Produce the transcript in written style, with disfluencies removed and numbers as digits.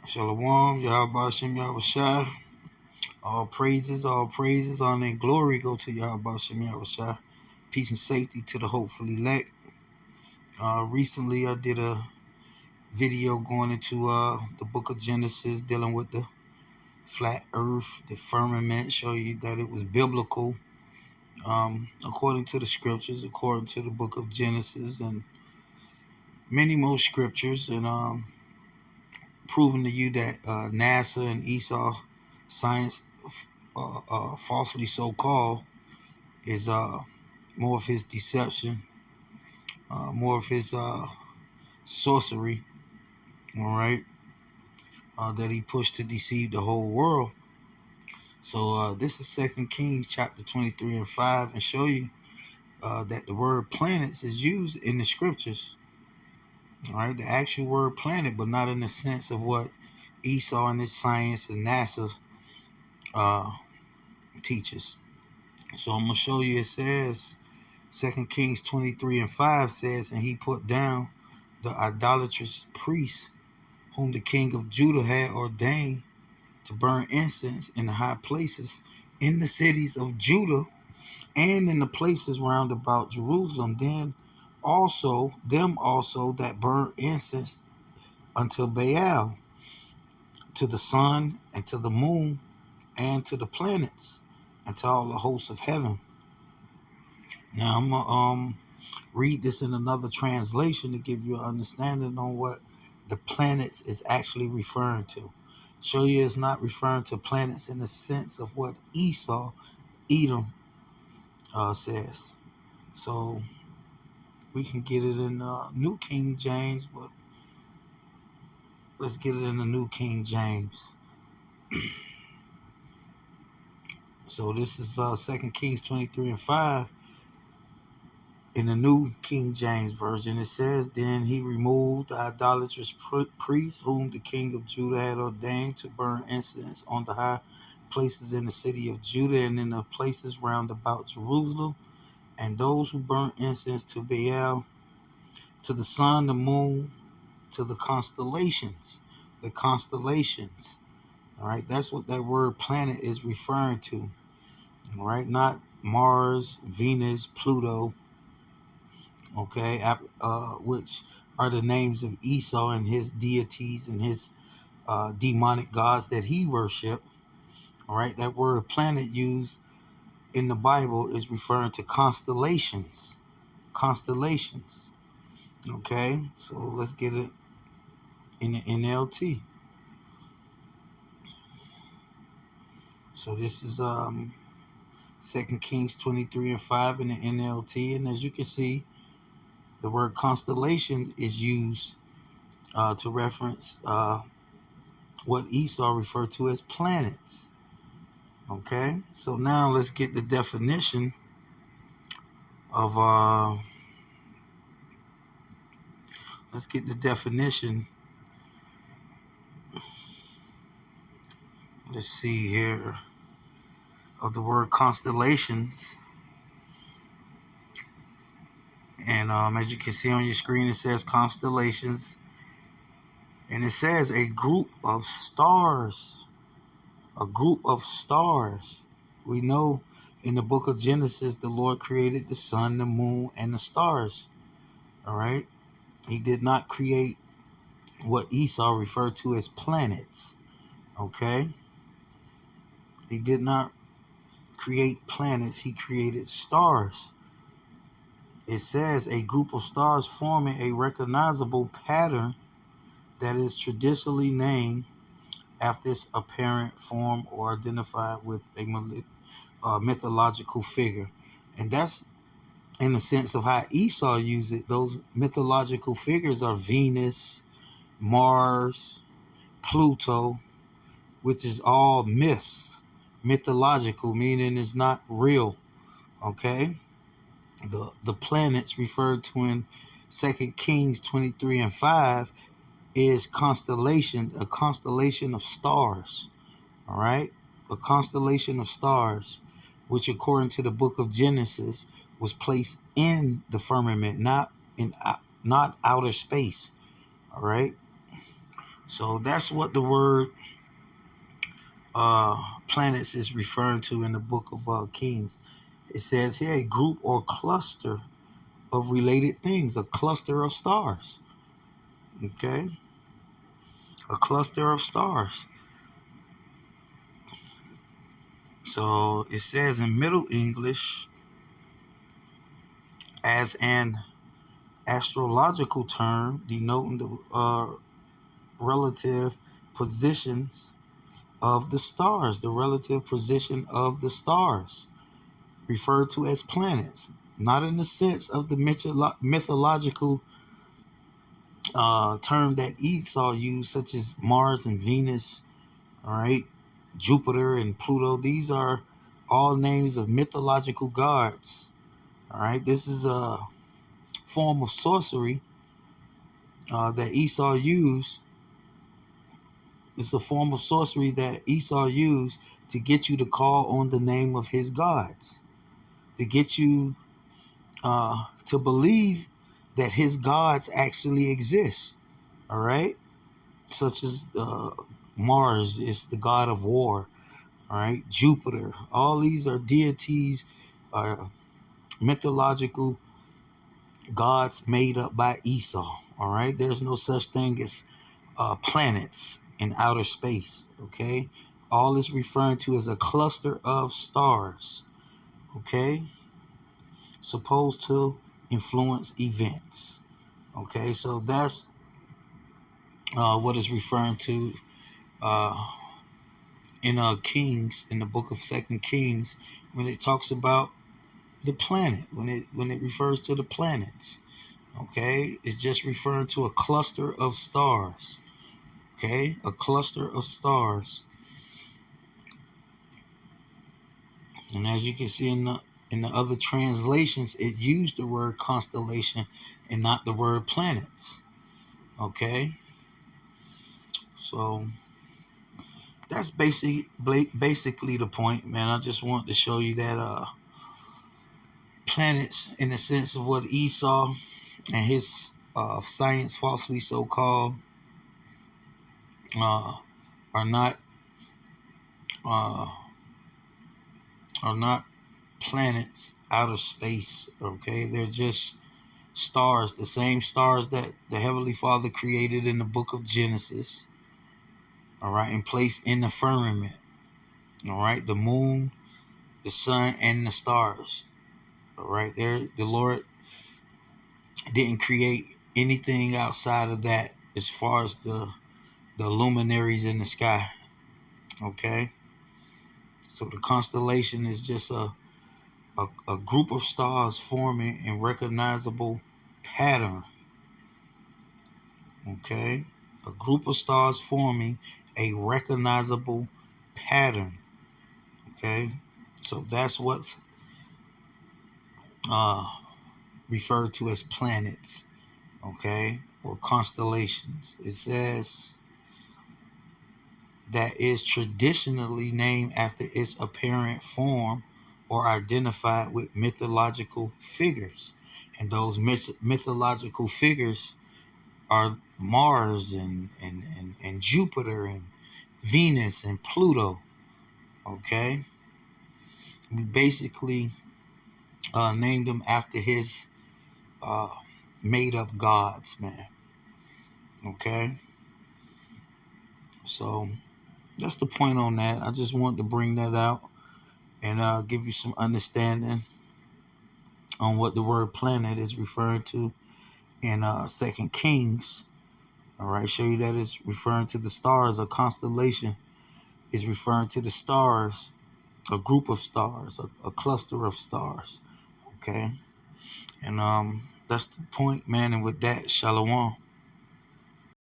Shalom, Yahweh Shem Yahushai. All praises, honor, and glory go to Yahweh Shem Yahushai. Peace and safety to the hopefully elect. Recently, I did a video going into the book of Genesis, dealing with the flat earth, the firmament, show you that it was biblical, according to the scriptures, according to the book of Genesis, and many more scriptures, and proving to you that NASA and Esau science, falsely so called, is more of his deception, more of his sorcery, all right, that he pushed to deceive the whole world. So this is 2 Kings chapter 23 and 5, and show you that the word planets is used in the scriptures, all right, the actual word planet, but not in the sense of what Esau and his science and NASA teaches. So I'm going to show you, it says, 2 Kings 23 and 5 says, and he put down the idolatrous priests whom the king of Judah had ordained to burn incense in the high places in the cities of Judah and in the places round about Jerusalem. Then also them also that burn incense unto Baal, to the sun and to the moon and to the planets and to all the hosts of heaven. Now I'm gonna read this in another translation to give you an understanding on what the planets is actually referring to. Show you it's not referring to planets in the sense of what Edom says. So we can get it in New King James, but let's get it in the New King James. So this is 2 Kings 23 and 5. In the New King James Version, it says, then he removed the idolatrous priests whom the king of Judah had ordained to burn incense on the high places in the city of Judah and in the places round about Jerusalem, and those who burnt incense to Baal, to the sun, the moon, to the constellations. The constellations. All right, that's what that word planet is referring to. All right, not Mars, Venus, Pluto, okay, which are the names of Esau and his deities and his demonic gods that he worshiped. All right, that word planet used in the Bible is referring to constellations. Constellations. Okay, so let's get it in the NLT. So this is 2 Kings 23 and 5 in the NLT, and as you can see, the word constellations is used to reference what Esau referred to as planets. Okay, so now let's get the definition of let's see here, of the word constellations. And as you can see on your screen, it says constellations, and it says a group of stars. A group of stars. We know in the book of Genesis, the Lord created the sun, the moon, and the stars. All right. He did not create what Esau referred to as planets. Okay. He did not create planets. He created stars. It says a group of stars forming a recognizable pattern that is traditionally named after its apparent form or identified with a mythological figure. And that's in the sense of how Esau used it. Those mythological figures are Venus, Mars, Pluto, which is all myths. Mythological, meaning it's not real. Okay? The planets referred to in 2 Kings 23 and 5 is a constellation of stars. All right? A constellation of stars, which according to the book of Genesis was placed in the firmament, not outer space. All right? So that's what the word planets is referring to in the book of Kings. It says here a group or cluster of related things, a cluster of stars. Okay, a cluster of stars. So it says in Middle English, as an astrological term denoting the relative positions of the stars, the relative position of the stars, referred to as planets, not in the sense of the mythological term that Esau used, such as Mars and Venus, all right, Jupiter and Pluto. These are all names of mythological gods. All right, this is a form of sorcery that Esau used. It's a form of sorcery that Esau used to get you to call on the name of his gods, to get you to believe that his gods actually exist. All right, such as Mars is the god of war. All right, Jupiter. All these are deities, mythological gods made up by Esau. All right, there's no such thing as planets in outer space. Okay, all is referring to as a cluster of stars. Okay, supposed to influence events. Okay, so that's what is referring to uh, in Kings, in the book of Second Kings, when it talks about the planet, when it refers to the planets. Okay, it's just referring to a cluster of stars. Okay, a cluster of stars, and as you can see in the other translations, it used the word constellation and not the word planets. Okay, so that's basically the point, man. I just want to show you that planets, in the sense of what Esau and his science, falsely so called, uh, are not uh, are not planets out of space. Okay, they're just stars, the same stars that the Heavenly Father created in the book of Genesis. All right, and placed in the firmament. All right, the moon, the sun, and the stars. All right, there, the Lord didn't create anything outside of that as far as the luminaries in the sky. Okay, so the constellation is just a group of stars forming in recognizable pattern. Okay, a group of stars forming a recognizable pattern. Okay, so that's what's uh, referred to as planets. Okay, or constellations. It says that is traditionally named after its apparent form or identified with mythological figures. And those mythological figures are Mars and Jupiter and Venus and Pluto. Okay, we basically named them after his uh, made up gods, man. Okay, so that's the point on that. I just wanted to bring that out and give you some understanding on what the word planet is referring to in Second Kings. All right, show you that it's referring to the stars. A constellation is referring to the stars, a group of stars, a cluster of stars. Okay, and that's the point, man. And with that, shalom.